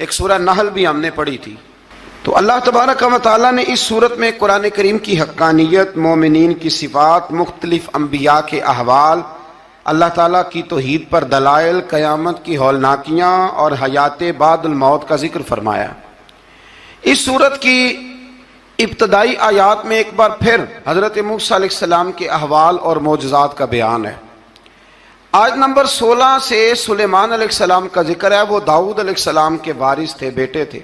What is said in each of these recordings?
ایک سورہ نحل بھی ہم نے پڑھی تھی۔ تو اللہ تبارک و تعالیٰ نے اس صورت میں قرآن کریم کی حقانیت، مومنین کی صفات، مختلف انبیاء کے احوال، اللہ تعالیٰ کی توحید پر دلائل، قیامت کی ہولناکیاں اور حیات بعد الموت کا ذکر فرمایا۔ اس صورت کی ابتدائی آیات میں ایک بار پھر حضرت موسیٰ علیہ السلام کے احوال اور معجزات کا بیان ہے۔ آیت نمبر 16 سے سلیمان علیہ السلام کا ذکر ہے۔ وہ داؤد علیہ السلام کے وارث تھے، بیٹے تھے،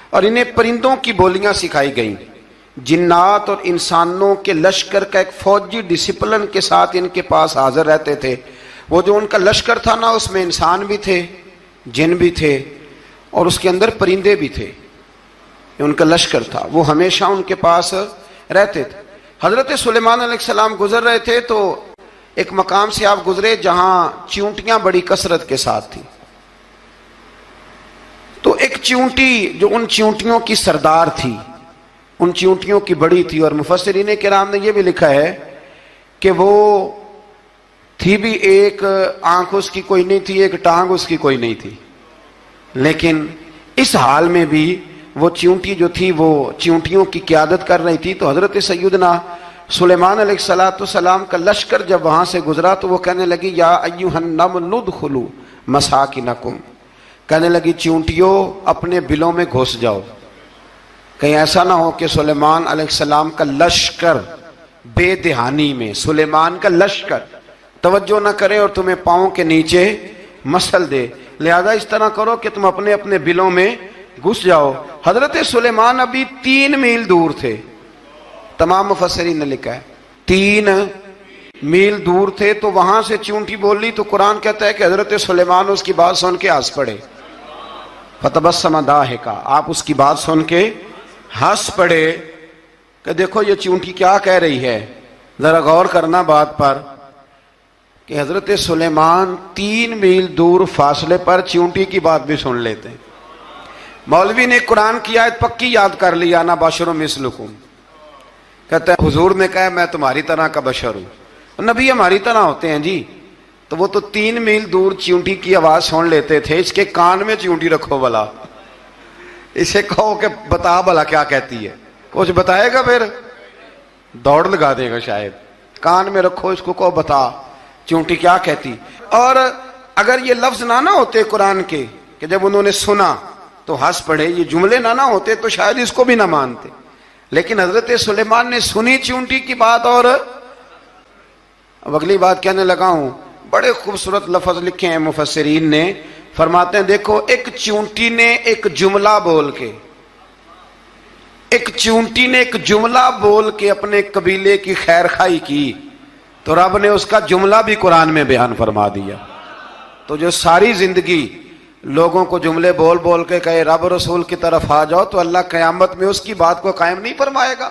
اور انہیں پرندوں کی بولیاں سکھائی گئیں۔ جنات اور انسانوں کے لشکر کا ایک فوجی ڈسپلن کے ساتھ ان کے پاس حاضر رہتے تھے۔ وہ جو ان کا لشکر تھا نا، اس میں انسان بھی تھے، جن بھی تھے، اور اس کے اندر پرندے بھی تھے۔ ان کا لشکر تھا، وہ ہمیشہ ان کے پاس رہتے تھے۔ حضرت سلیمان علیہ السلام گزر رہے تھے تو ایک مقام سے آپ گزرے جہاں چیونٹیاں بڑی کثرت کے ساتھ تھیں۔ تو ایک چیونٹی جو ان چیونٹیوں کی سردار تھی، ان چیونٹیوں کی بڑی تھی، اور مفسرین کرام نے یہ بھی لکھا ہے کہ وہ تھی بھی، ایک آنکھ اس کی کوئی نہیں تھی، ایک ٹانگ اس کی کوئی نہیں تھی، لیکن اس حال میں بھی وہ چیونٹی جو تھی وہ چیونٹیوں کی قیادت کر رہی تھی۔ تو حضرت سیدنا سلیمان علیہ السلام کا لشکر جب وہاں سے گزرا تو وہ کہنے لگی یا ایھا النمل ادخلوا مساکنکم، کہنے لگی چیونٹیوں اپنے بلوں میں گھس جاؤ، کہیں ایسا نہ ہو کہ سلیمان علیہ السلام کا لشکر بے دہانی میں، سلیمان کا لشکر توجہ نہ کرے اور تمہیں پاؤں کے نیچے مسل دے، لہذا اس طرح کرو کہ تم اپنے اپنے بلوں میں گھس جاؤ۔ حضرت سلیمان ابھی 3 میل دور تھے، تمام مفسرین نے لکھا ہے 3 میل دور تھے، تو وہاں سے چیونٹی بول لی تو قرآن کہتا ہے کہ حضرت سلیمان اس کی بات سن کے ہنس پڑے، فتبسم ضاحکا، آپ اس کی بات سن کے ہنس پڑے کہ دیکھو یہ چیونٹی کیا کہہ رہی ہے، ذرا غور کرنا بات پر کہ حضرت سلیمان 3 میل دور فاصلے پر چیونٹی کی بات بھی سن لیتے ہیں۔ مولوی نے قرآن کی آیت پکی یاد کر لی، انا بشر مثلکم، کہتا ہے حضور نے کہا میں تمہاری طرح کا بشر ہوں، نبی ہماری طرح ہوتے ہیں جی، تو وہ تو 3 میل دور چیونٹی کی آواز سن لیتے تھے، اس کے کان میں چیونٹی رکھو بلا، اسے کہو کہ بتا بلا کیا کہتی ہے، کچھ بتائے گا پھر دوڑ لگا دے گا شاید، کان میں رکھو اس کو، کہو بتا چیونٹی کیا کہتی۔ اور اگر یہ لفظ نہ ہوتے قرآن کے کہ جب انہوں نے سنا تو ہنس پڑے، یہ جملے نہ ہوتے تو شاید اس کو بھی نہ مانتے، لیکن حضرت سلیمان نے سنی چیونٹی کی بات، اور اب اگلی بات کہنے لگا ہوں، بڑے خوبصورت لفظ لکھے ہیں مفسرین نے، فرماتے ہیں دیکھو ایک چیونٹی نے ایک جملہ بول کے، ایک چیونٹی نے ایک جملہ بول کے اپنے قبیلے کی خیر خواہی کی تو رب نے اس کا جملہ بھی قرآن میں بیان فرما دیا۔ تو جو ساری زندگی لوگوں کو جملے بول بول کے کہے رب رسول کی طرف آ جاؤ، تو اللہ قیامت میں اس کی بات کو قائم نہیں فرمائے گا۔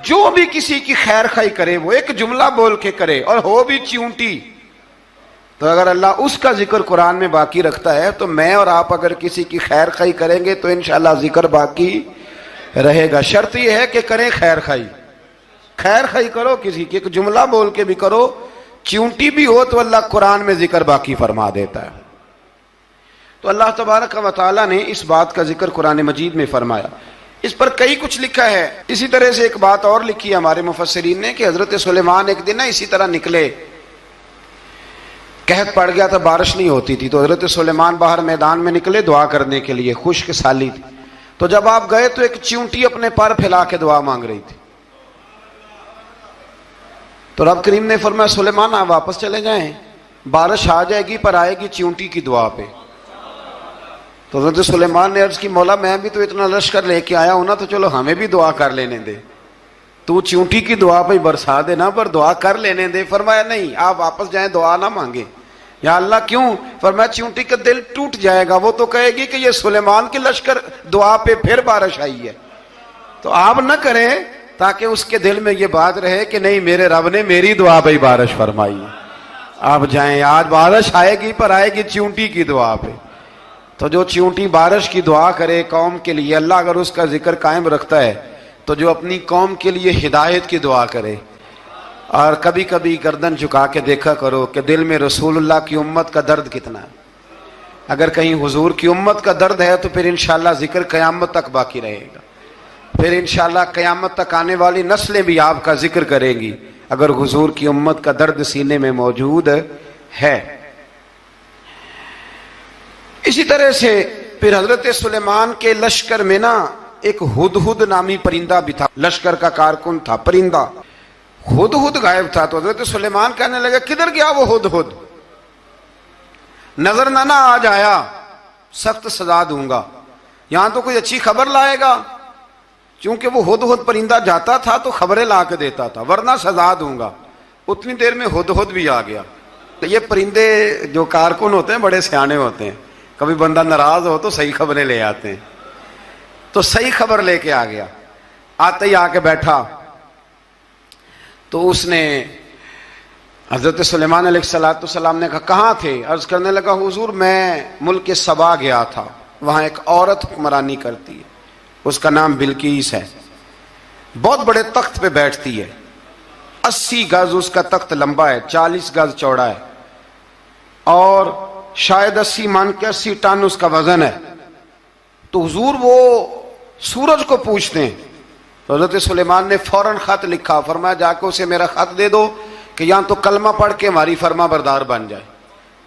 جو بھی کسی کی خیر خواہی کرے وہ ایک جملہ بول کے کرے، اور ہو بھی چیونٹی، تو اگر اللہ اس کا ذکر قرآن میں باقی رکھتا ہے تو میں اور آپ اگر کسی کی خیر خواہی کریں گے تو انشاءاللہ ذکر باقی رہے گا۔ شرط یہ ہے کہ کریں خیر خواہی، خیر خواہی کرو کسی کی، ایک جملہ بول کے بھی کرو، چیونٹی بھی ہو تو اللہ قرآن میں ذکر باقی فرما دیتا ہے۔ تو اللہ تبارک و تعالیٰ نے اس بات کا ذکر قرآن مجید میں فرمایا، اس پر کئی کچھ لکھا ہے۔ اسی طرح سے ایک بات اور لکھی ہے ہمارے مفسرین نے کہ حضرت سلیمان ایک دن اسی طرح نکلے، قحط پڑ گیا تھا، بارش نہیں ہوتی تھی، تو حضرت سلیمان باہر میدان میں نکلے دعا کرنے کے لیے، خشک سالی تھی، تو جب آپ گئے تو ایک چیونٹی اپنے پر پھیلا کے دعا مانگ رہی تھی، تو رب کریم نے فرمایا سلیمان آپ واپس چلے جائیں، بارش آ جائے گی پر آئے گی چیونٹی کی دعا پہ۔ تو حضرت سلیمان نے عرض کی مولا میں بھی تو اتنا لشکر لے کے آیا ہوں نا، تو چلو ہمیں بھی دعا کر لینے دے، تو چیونٹی کی دعا پہ برسا دینا پر دعا کر لینے دے۔ فرمایا نہیں آپ واپس جائیں، دعا نہ مانگے۔ یا اللہ کیوں؟ فرمایا چیونٹی کا دل ٹوٹ جائے گا، وہ تو کہے گی کہ یہ سلیمان کے لشکر دعا پہ پھر بارش آئی ہے، تو آپ نہ کریں تاکہ اس کے دل میں یہ بات رہے کہ نہیں میرے رب نے میری دعا پہ بارش فرمائی ہے۔ آپ جائیں، آج بارش آئے گی پر آئے گی چیونٹی کی دعا پہ۔ تو جو چیونٹی بارش کی دعا کرے قوم کے لیے، اللہ اگر اس کا ذکر قائم رکھتا ہے تو جو اپنی قوم کے لیے ہدایت کی دعا کرے، اور کبھی کبھی گردن جھکا کے دیکھا کرو کہ دل میں رسول اللہ کی امت کا درد کتنا ہے۔ اگر کہیں حضور کی امت کا درد ہے تو پھر انشاءاللہ ذکر قیامت تک باقی رہے گا، پھر انشاءاللہ قیامت تک آنے والی نسلیں بھی آپ کا ذکر کریں گی اگر حضور کی امت کا درد سینے میں موجود ہے۔ اسی طرح سے پھر حضرت سلیمان کے لشکر میں نا ایک ہدہد نامی پرندہ بھی تھا، لشکر کا کارکن تھا پرندہ۔ ہدہد غائب تھا تو حضرت سلیمان کہنے لگا کدھر گیا وہ ہدہد؟ نظر نہ آ جایا سخت سزا دوں گا، یہاں تو کوئی اچھی خبر لائے گا، چونکہ وہ ہدہد پرندہ جاتا تھا تو خبریں لا کے دیتا تھا، ورنہ سزا دوں گا۔ اتنی دیر میں ہدہد بھی آ گیا۔ تو یہ پرندے جو کارکن ہوتے ہیں بڑے سیانے ہوتے ہیں، کبھی بندہ ناراض ہو تو صحیح خبریں لے آتے ہیں، تو صحیح خبر لے کے آ گیا۔ آتے ہی آ کے بیٹھا تو اس نے حضرت سلیمان علیہ السلام نے کہا کہاں تھے؟ عرض کرنے لگا حضور میں ملک سبا گیا تھا، وہاں ایک عورت حکمرانی کرتی ہے، اس کا نام بلقیس ہے، بہت بڑے تخت پہ بیٹھتی ہے، 80 گز اس کا تخت لمبا ہے، 40 گز چوڑا ہے، اور شاید 80 من کے 80 ٹن اس کا وزن ہے۔ تو حضور وہ سورج کو پوچھتے ہیں، تو حضرت سلیمان نے فوراً خط لکھا، فرمایا جا کے اسے میرا خط دے دو کہ یہاں تو کلمہ پڑھ کے ہماری فرما بردار بن جائے،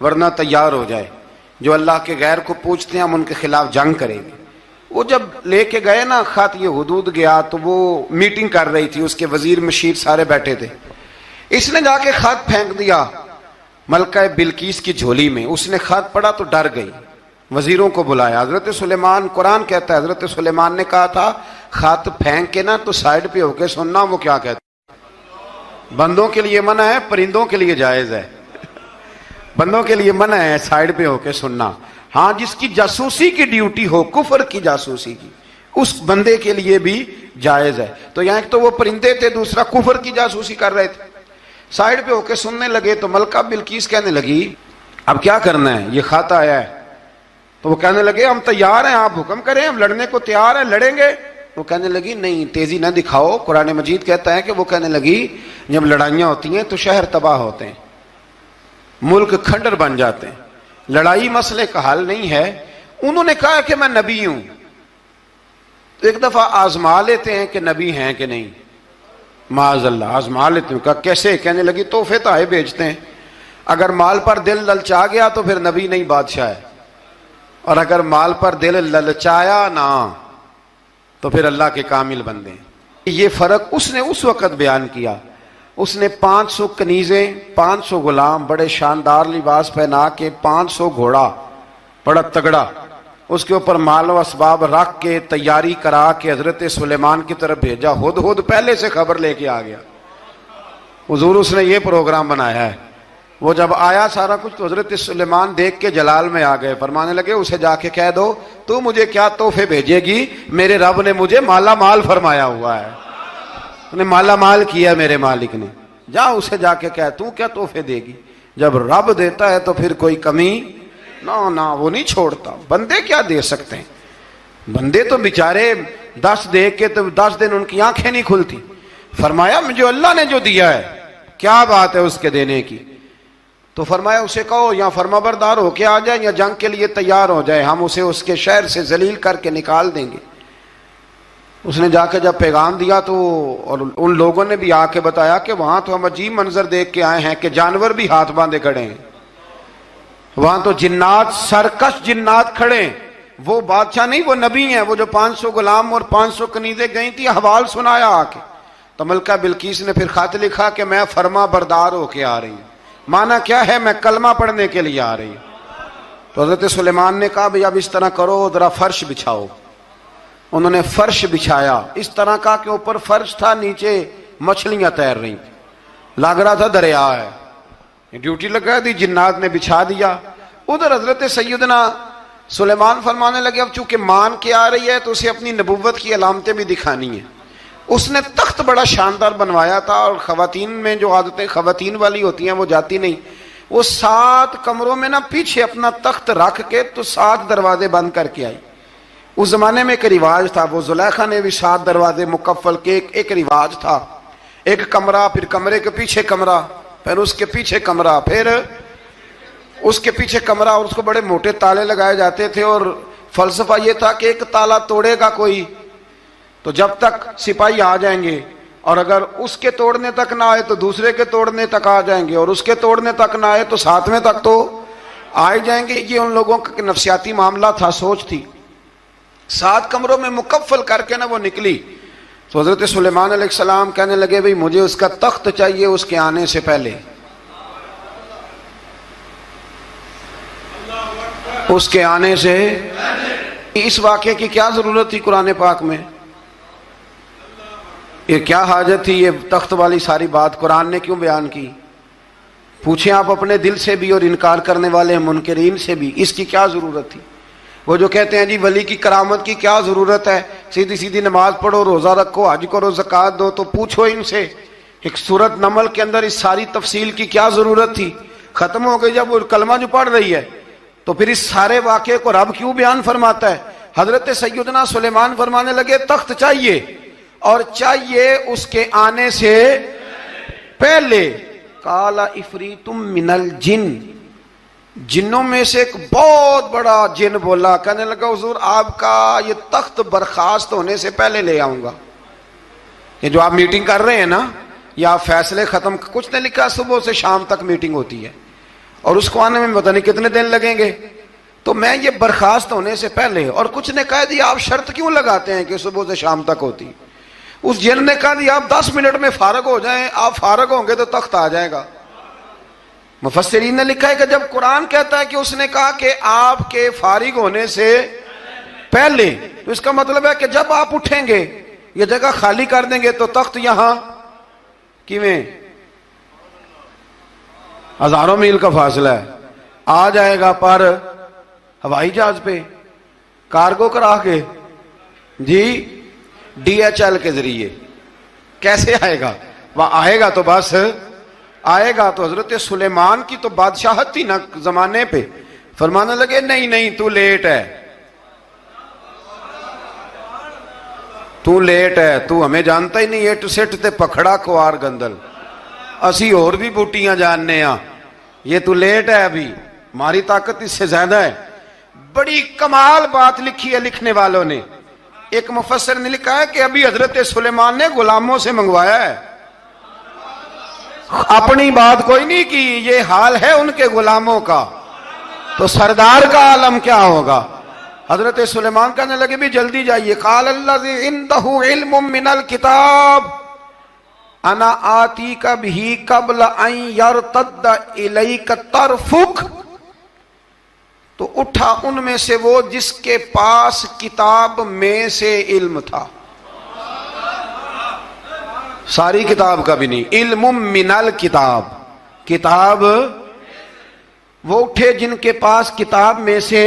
ورنہ تیار ہو جائے، جو اللہ کے غیر کو پوچھتے ہیں ہم ان کے خلاف جنگ کریں گے۔ وہ جب لے کے گئے نا خط، یہ حدود گیا تو وہ میٹنگ کر رہی تھی، اس کے وزیر مشیر سارے بیٹھے تھے، اس نے جا کے خط پھینک دیا ملکہ بلقیس کی جھولی میں۔ اس نے خط پڑھا تو ڈر گئی، وزیروں کو بلایا۔ حضرت سلیمان، قرآن کہتا ہے حضرت سلیمان نے کہا تھا خط پھینک کے نا تو سائڈ پہ ہو کے سننا وہ کیا کہتا ہے۔ بندوں کے لیے منع ہے، پرندوں کے لیے جائز ہے۔ بندوں کے لیے منع ہے سائڈ پہ ہو کے سننا، ہاں جس کی جاسوسی کی ڈیوٹی ہو، کفر کی جاسوسی کی، اس بندے کے لیے بھی جائز ہے۔ تو یہاں ایک تو وہ پرندے تھے، دوسرا کفر کی جاسوسی کر رہے تھے، سائڈ پہ ہو کے سننے لگے۔ تو ملکہ بلقیس کہنے لگی اب کیا کرنا ہے، یہ خط آیا ہے۔ تو وہ کہنے لگے ہم تیار ہیں، آپ حکم کریں، ہم لڑنے کو تیار ہیں، لڑیں گے۔ وہ کہنے لگی نہیں تیزی نہ دکھاؤ، قرآن مجید کہتا ہے کہ وہ کہنے لگی جب لڑائیاں ہوتی ہیں تو شہر تباہ ہوتے ہیں، ملک کھنڈر بن جاتے ہیں، لڑائی مسئلے کا حل نہیں ہے۔ انہوں نے کہا کہ میں نبی ہوں، تو ایک دفعہ آزما لیتے ہیں کہ نبی ہیں کہ نہیں، معاذ اللہ آزما لیتے ہیں۔ کہا کیسے؟ کہنے لگی تحفے تحائف بھیجتے ہیں، اگر مال پر دل للچا گیا تو پھر نبی نہیں بادشاہ ہے، اور اگر مال پر دل للچایا نہ تو پھر اللہ کے کامل بندے ہیں۔ یہ فرق اس نے اس وقت بیان کیا۔ اس نے 500 کنیزیں، 500 غلام، بڑے شاندار لباس پہنا کے، 500 گھوڑا بڑا تگڑا، اس کے اوپر مال و اسباب رکھ کے تیاری کرا کے حضرت سلیمان کی طرف بھیجا۔ ہدہد پہلے سے خبر لے کے آ گیا، حضور اس نے یہ پروگرام بنایا ہے۔ وہ جب آیا سارا کچھ تو حضرت سلیمان دیکھ کے جلال میں آ گئے، فرمانے لگے اسے جا کے کہہ دو تو مجھے کیا تحفے بھیجے گی، میرے رب نے مجھے مالا مال فرمایا ہوا ہے، انہیں مالا مال کیا میرے مالک نے، جا اسے جا کے کہہ تو کیا تحفے دے گی۔ جب رب دیتا ہے تو پھر کوئی کمی نہ وہ نہیں چھوڑتا۔ بندے کیا دے سکتے ہیں، بندے تو بیچارے 10 دے کے تو 10 دن ان کی آنکھیں نہیں کھلتی۔ فرمایا مجھے اللہ نے جو دیا ہے کیا بات ہے اس کے دینے کی، تو فرمایا اسے کہو یا فرما بردار ہو کے آ جائے یا جنگ کے لیے تیار ہو جائے، ہم اسے اس کے شہر سے ذلیل کر کے نکال دیں گے۔ اس نے جا کے جب پیغام دیا تو اور ان لوگوں نے بھی آ کے بتایا کہ وہاں تو ہم عجیب منظر دیکھ کے آئے ہیں کہ جانور بھی ہاتھ باندھے کھڑے ہیں، وہاں تو جنات، سرکش جنات کھڑے ہیں، وہ بادشاہ نہیں وہ نبی ہیں۔ وہ جو 500 غلام اور 500 کنیزیں گئی تھی، حوال سنایا آ کے۔ تو ملکہ بلقیس نے پھر خط لکھا کہ میں فرما بردار ہو کے آ رہی ہوں۔ معنی کیا ہے؟ میں کلمہ پڑھنے کے لیے آ رہی ہوں۔ تو حضرت سلیمان نے کہا بھئی اب اس طرح کرو، ذرا فرش بچھاؤ۔ انہوں نے فرش بچھایا، اس طرح کا کہ اوپر فرش تھا، نیچے مچھلیاں تیر رہی تھیں، لگ رہا تھا دریا ہے۔ ڈیوٹی لگا دی، جنات نے بچھا دیا۔ ادھر حضرت سیدنا سلیمان فرمانے لگے اب چونکہ مان کے آ رہی ہے تو اسے اپنی نبوت کی علامتیں بھی دکھانی ہیں۔ اس نے تخت بڑا شاندار بنوایا تھا، اور خواتین میں جو عادتیں خواتین والی ہوتی ہیں وہ جاتی نہیں، وہ 7 کمروں میں نا پیچھے اپنا تخت رکھ کے تو 7 دروازے بند کر کے آئی۔ اس زمانے میں ایک رواج تھا، وہ زلیخا نے بھی 7 دروازے مکفل کے ایک رواج تھا، ایک کمرہ، پھر کمرے کے پیچھے کمرہ، پھر اس کے پیچھے کمرہ، پھر اس کے پیچھے کمرہ اور اس کو بڑے موٹے تالے لگائے جاتے تھے، اور فلسفہ یہ تھا کہ ایک تالا توڑے گا کوئی تو جب تک سپاہی آ جائیں گے، اور اگر اس کے توڑنے تک نہ آئے تو دوسرے کے توڑنے تک آ جائیں گے، اور اس کے توڑنے تک نہ آئے تو ساتویں تک تو آئے جائیں گے۔ یہ ان لوگوں کا نفسیاتی معاملہ تھا، سوچ تھی۔ 7 کمروں میں مکفل کر کے نہ وہ نکلی تو حضرت سلیمان علیہ السلام کہنے لگے بھئی مجھے اس کا تخت چاہیے اس کے آنے سے پہلے، اس کے آنے سے۔ اس واقعے کی کیا ضرورت تھی قرآن پاک میں؟ یہ کیا حاجت تھی یہ تخت والی ساری بات قرآن نے کیوں بیان کی؟ پوچھیں آپ اپنے دل سے بھی اور انکار کرنے والے منکرین سے بھی، اس کی کیا ضرورت تھی؟ وہ جو کہتے ہیں جی ولی کی کرامت کی کیا ضرورت ہے، سیدھی سیدھی نماز پڑھو، روزہ رکھو، حج کرو، زکوٰۃ دو، تو پوچھو ان سے ایک سورت نمل کے اندر اس ساری تفصیل کی کیا ضرورت تھی؟ ختم ہو گئی جب وہ کلمہ جو پڑھ رہی ہے، تو پھر اس سارے واقعے کو رب کیوں بیان فرماتا ہے؟ حضرت سیدنا سلیمان فرمانے لگے تخت چاہیے، اور چاہیے اس کے آنے سے پہلے۔ قال عفریت من الجن، جنوں میں سے ایک بہت بڑا جن بولا، کہنے لگا حضور آپ کا یہ تخت برخاست ہونے سے پہلے لے آؤں گا۔ یہ جو آپ میٹنگ کر رہے ہیں نا، یا آپ فیصلے ختم، کچھ نے لکھا صبح سے شام تک میٹنگ ہوتی ہے اور اس کو آنے میں پتہ نہیں کتنے دن لگیں گے، تو میں یہ برخاست ہونے سے پہلے، اور کچھ نے کہہ دیا آپ شرط کیوں لگاتے ہیں کہ صبح سے شام تک ہوتی؟ اس جن نے کہا دیا آپ 10 منٹ میں فارغ ہو جائیں، آپ فارغ ہوں گے تو تخت آ جائے گا۔ مفسرین نے لکھا ہے کہ جب قرآن کہتا ہے کہ اس نے کہا کہ آپ کے فارغ ہونے سے پہلے، تو اس کا مطلب ہے کہ جب آپ اٹھیں گے، یہ جگہ خالی کر دیں گے تو تخت یہاں کیویں؟ ہزاروں میل کا فاصلہ ہے، آ جائے گا پر ہوائی جہاز پہ، کارگو کرا کے، جی DHL کے ذریعے۔ کیسے آئے گا؟ وہ آئے گا تو بس آئے گا۔ تو حضرت سلیمان کی تو بادشاہت تھی نا زمانے پہ، فرمانے لگے نہیں نہیں تو لیٹ ہے، تو لیٹ ہے، تو ہمیں جانتا ہی نہیں، ایٹ سٹ تے پکھڑا کوار گندل، اسی اور بھی بوٹیاں جاننے ہاں، یہ تو لیٹ ہے، ابھی ہماری طاقت اس سے زیادہ ہے۔ بڑی کمال بات لکھی ہے لکھنے والوں نے۔ ایک مفسر نے لکھا ہے کہ ابھی حضرت سلیمان نے غلاموں سے منگوایا ہے، اپنی بات کوئی نہیں کی، یہ حال ہے ان کے غلاموں کا، تو سردار کا عالم کیا ہوگا؟ حضرت سلیمان کہنے لگے بھی جلدی جائیے۔ قال الذی عنده علم من الکتاب انا آتیک بہ قبل ان یرتد الیک طرفک، تو اٹھا ان میں سے وہ جس کے پاس کتاب میں سے علم تھا، ساری کتاب کا بھی نہیں، علم من الکتاب، کتاب، وہ اٹھے جن کے پاس کتاب میں سے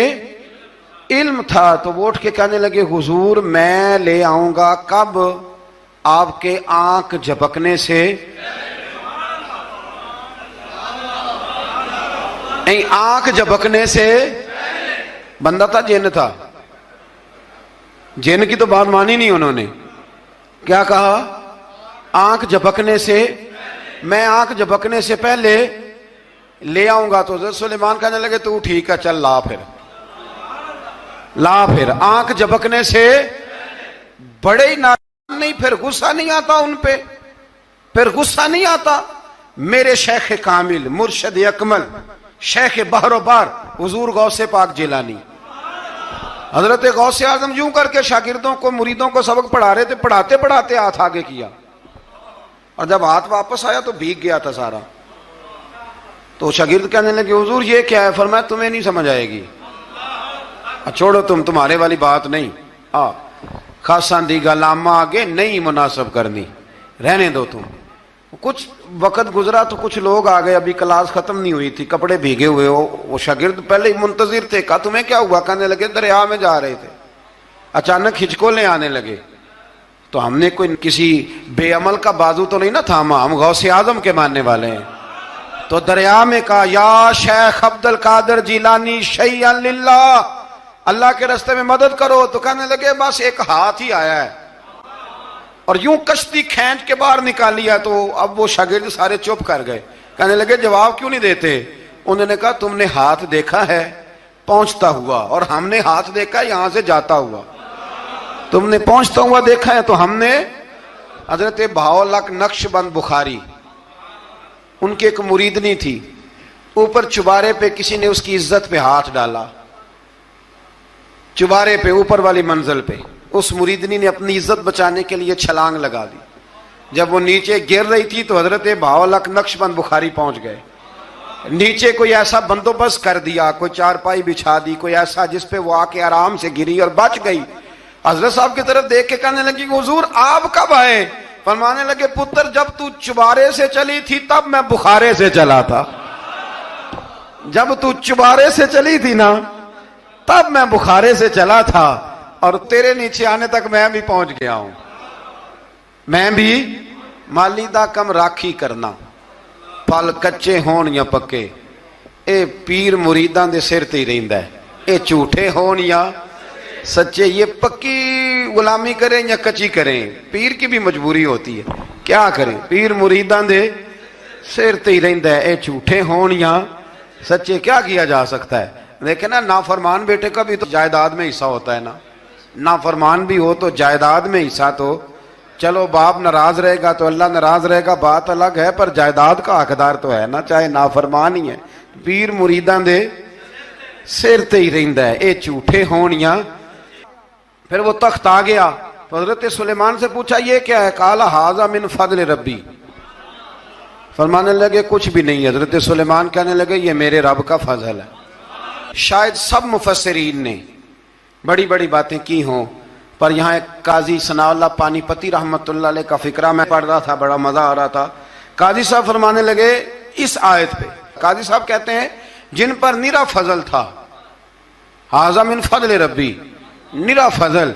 علم تھا، تو وہ اٹھ کے کہنے لگے حضور میں لے آؤں گا، کب؟ آپ کے آنکھ جھپکنے سے، نہیں آنکھ جھپکنے سے، بندہ تھا جن تھا، جن کی تو بات مانی نہیں انہوں نے، کیا کہا؟ آنکھ جھپکنے سے، میں آنکھ جھپکنے سے پہلے لے آؤں گا۔ تو حضرت سلیمان کہنے لگے تو ٹھیک ہے چل لا پھر، لا پھر۔ آنکھ جھپکنے سے بڑے ہی نہیں، پھر غصہ نہیں آتا ان پہ، پھر غصہ نہیں آتا۔ میرے شیخ کامل، مرشد اکمل، شیخ بحر و بار، حضور غوث پاک جیلانی، حضرت غوث اعظم یوں کر کے شاگردوں کو، مریدوں کو سبق پڑھا رہے تھے، پڑھاتے پڑھاتے ہاتھ آگے کیا، اور جب ہاتھ واپس آیا تو بھیگ گیا تھا سارا۔ تو شاگرد کہنے لگے حضور یہ کیا ہے؟ فرمایا تمہیں نہیں سمجھ آئے گی، چھوڑو تمہارے والی بات نہیں، خاصاں دی گلامہ آگے نہیں مناسب کرنی، رہنے دو تم۔ کچھ وقت گزرا تو کچھ لوگ آ گئے، ابھی کلاس ختم نہیں ہوئی تھی، کپڑے بھیگے ہوئے ہو، وہ شاگرد پہلے ہی منتظر تھے، کہا تمہیں کیا ہوا؟ کہنے لگے دریا میں جا رہے تھے، اچانک ہچکولیں آنے لگے، تو ہم نے کوئی کسی بے عمل کا بازو تو نہیں نہ تھاما، ہم غوث اعظم کے ماننے والے ہیں، تو دریا میں کہا یا شیخ عبد القادر جیلانی شیئا للہ، اللہ کے راستے میں مدد کرو۔ تو کہنے لگے بس ایک ہاتھ ہی آیا ہے، اور یوں کشتی کھینچ کے باہر نکالی ہے۔ تو اب وہ شاگرد سارے چپ کر گئے، کہنے لگے جواب کیوں نہیں دیتے؟ انہوں نے کہا تم نے ہاتھ دیکھا ہے پہنچتا ہوا اور ہم نے ہاتھ دیکھا یہاں سے جاتا ہوا. تم نے پہنچتا ہوا دیکھا ہے تو ہم نے. حضرت بہاؤالحق نقشبند بخاری ان کی ایک مریدنی تھی, اوپر چبارے پہ کسی نے اس کی عزت پہ ہاتھ ڈالا, چبارے پہ اوپر والی منزل پہ. اس مریدنی نے اپنی عزت بچانے کے لیے چھلانگ لگا دی. جب وہ نیچے گر رہی تھی تو حضرت بہاؤالحق نقشبند بخاری پہنچ گئے. نیچے کوئی ایسا بندوبست کر دیا, کوئی چارپائی بچھا دی, کوئی ایسا جس پہ وہ آ کے آرام سے گری اور بچ گئی. حضرت صاحب کی طرف دیکھ کے کہنے لگی حضور آپ کب آئے؟ فرمانے لگے پتر جب تو چبارے سے چلی تھی تب میں بخارے سے چلا تھا. جب تو چبارے سے چلی تھی نا تب میں بخارے سے چلا تھا, اور تیرے نیچے آنے تک میں بھی پہنچ گیا ہوں. میں بھی مالیدہ کم راکھی کرنا, پھل کچے ہون یا پکے, اے پیر مریداں دے سر تے ہی رہندا ہے. اے جھوٹے ہون یا سچے, یہ پکی غلامی کریں یا کچی کریں, پیر کی بھی مجبوری ہوتی ہے. کیا کریں, پیر مریداں دے سر تے ہی رہندا ہے. اے جھوٹے ہون یا سچے, کیا کیا جا سکتا ہے. دیکھیں نا, نافرمان بیٹے کا بھی تو جائیداد میں حصہ ہوتا ہے نا. نافرمان بھی ہو تو جائیداد میں حصہ تو, چلو باپ ناراض رہے گا تو اللہ ناراض رہے گا, بات الگ ہے, پر جائیداد کا حقدار تو ہے نا, چاہے نافرمان ہی ہے. پیر مریداں دے سر تے ہی رہندا ہے. اے جھوٹے ہون یا. پھر وہ تخت آ گیا تو حضرت سلیمان سے پوچھا یہ کیا ہے؟ قال ھذا من فضل ربی. فرمانے لگے کچھ بھی نہیں. حضرت سلیمان کہنے لگے یہ میرے رب کا فضل ہے. شاید سب مفسرین نے بڑی بڑی باتیں کی ہوں, پر یہاں ایک قاضی ثناء اللہ پانی پتی رحمت اللہ علیہ کا فقرہ میں پڑھ رہا تھا, بڑا مزہ آ رہا تھا. قاضی صاحب فرمانے لگے اس آیت پہ, قاضی صاحب کہتے ہیں جن پر نرا فضل تھا, ھذا من فضل ربی, نرا فضل.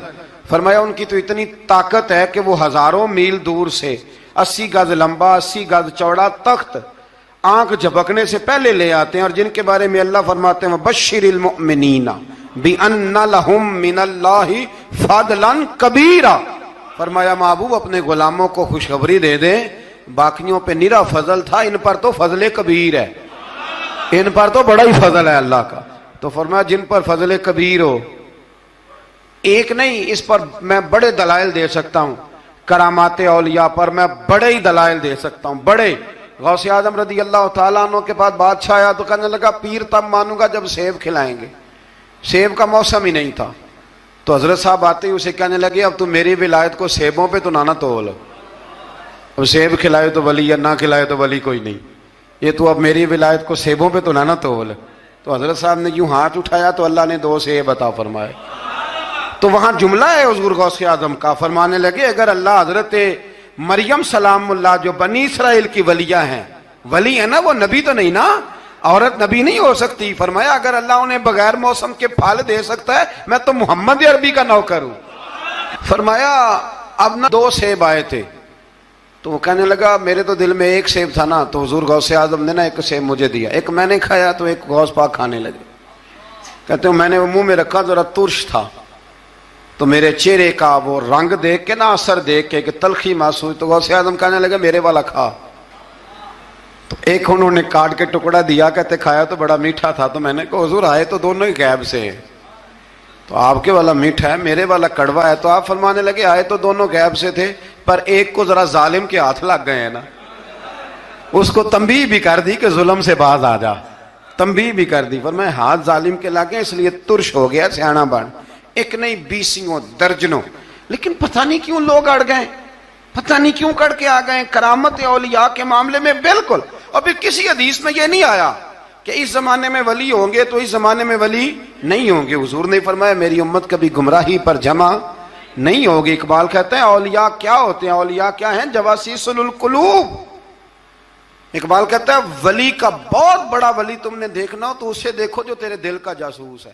فرمایا ان کی تو اتنی طاقت ہے کہ وہ ہزاروں میل دور سے 80 گز لمبا 80 گز چوڑا تخت آنکھ جھپکنے سے پہلے لے آتے ہیں, اور جن کے بارے میں اللہ فرماتے ہیں بشر المؤمنین بِأَنَّ لَهُم مِّنَ اللَّهِ فَضْلًا كَبِيرًا. فرمایا محبوب اپنے غلاموں کو خوشخبری دے دیں, باقیوں پہ نرا فضل تھا, ان پر تو فضل کبیر ہے, ان پر تو بڑا ہی فضل ہے اللہ کا. تو فرمایا جن پر فضل کبیر ہو, ایک نہیں, اس پر میں بڑے دلائل دے سکتا ہوں. کرامات اولیاء پر میں بڑے ہی دلائل دے سکتا ہوں, بڑے. غوث اعظم رضی اللہ تعالیٰ عنہ کے بعد بادشاہ آیا تو کہنے لگا پیر تب مانوں گا جب سیب کھلائیں گے. سیب کا موسم ہی نہیں تھا. تو حضرت صاحب آتے ہی اسے کہنے لگے اب تو میری ولایت کو سیبوں پہ تو نہ تول, اب سیب کھلائے تو ولی یا نہ کھلائے تو ولی کوئی نہیں, یہ تو اب میری ولایت کو سیبوں پہ تو نہ تول. تو حضرت صاحب نے یوں ہاتھ اٹھایا تو اللہ نے 2 سیب عطا فرمائے. تو وہاں جملہ ہے حضور غوث اعظم کا, فرمانے لگے اگر اللہ حضرت مریم سلام اللہ جو بنی اسرائیل کی ولیہ ہیں, ولی ہے نا, وہ نبی تو نہیں نا, عورت نبی نہیں ہو سکتی. فرمایا اگر اللہ انہیں بغیر موسم کے پھل دے سکتا ہے, میں تو محمد عربی کا نوکر ہوں. فرمایا اب نہ 2 سیب آئے تھے, تو وہ کہنے لگا میرے تو دل میں 1 سیب تھا نا, تو حضور غوث اعظم نے نا 1 سیب مجھے دیا, 1 میں نے کھایا تو 1 غوث پاک کھانے لگے. کہتے ہیں میں نے وہ منہ میں رکھا, ذرا ترش تھا, تو میرے چہرے کا وہ رنگ دیکھ کے نا, اثر دیکھ کے کہ تلخی محسوس, تو غوث اعظم کہنے لگے میرے والا کھا. تو 1 انہوں نے کاٹ کے ٹکڑا دیا, کہتے کھایا تو بڑا میٹھا تھا. تو میں نے کہا حضور آئے تو دونوں ہی غیب سے ہیں, تو آپ کے والا میٹھا ہے میرے والا کڑوا ہے. تو آپ فرمانے لگے آئے تو دونوں غیب سے تھے, پر ایک کو ذرا ظالم کے ہاتھ لگ گئے ہیں نا, اس کو تنبیہ بھی کر دی کہ ظلم سے باز آ جا, تنبیہ بھی کر دی. فرمایا ہاتھ ظالم کے لگے اس لیے ترش ہو گیا, سیانا بن. 1 نہیں 20 درجنوں. لیکن پتہ نہیں کیوں لوگ اڑ گئے, پتہ نہیں کیوں کڑ کے آ گئے کرامت اولیاء کے معاملے میں. بالکل, اور پھر کسی حدیث میں یہ نہیں آیا کہ اس زمانے میں ولی ہوں گے تو اس زمانے میں ولی نہیں ہوں گے. حضور نے فرمایا میری امت کبھی گمراہی پر جمع نہیں ہوگی. اقبال کہتے ہیں اولیاء کیا ہوتے ہیں, اولیاء کیا ہیں, جواسیس القلوب. اقبال کہتا ہے ولی کا بہت بڑا ولی تم نے دیکھنا ہو تو اسے دیکھو جو تیرے دل کا جاسوس ہے.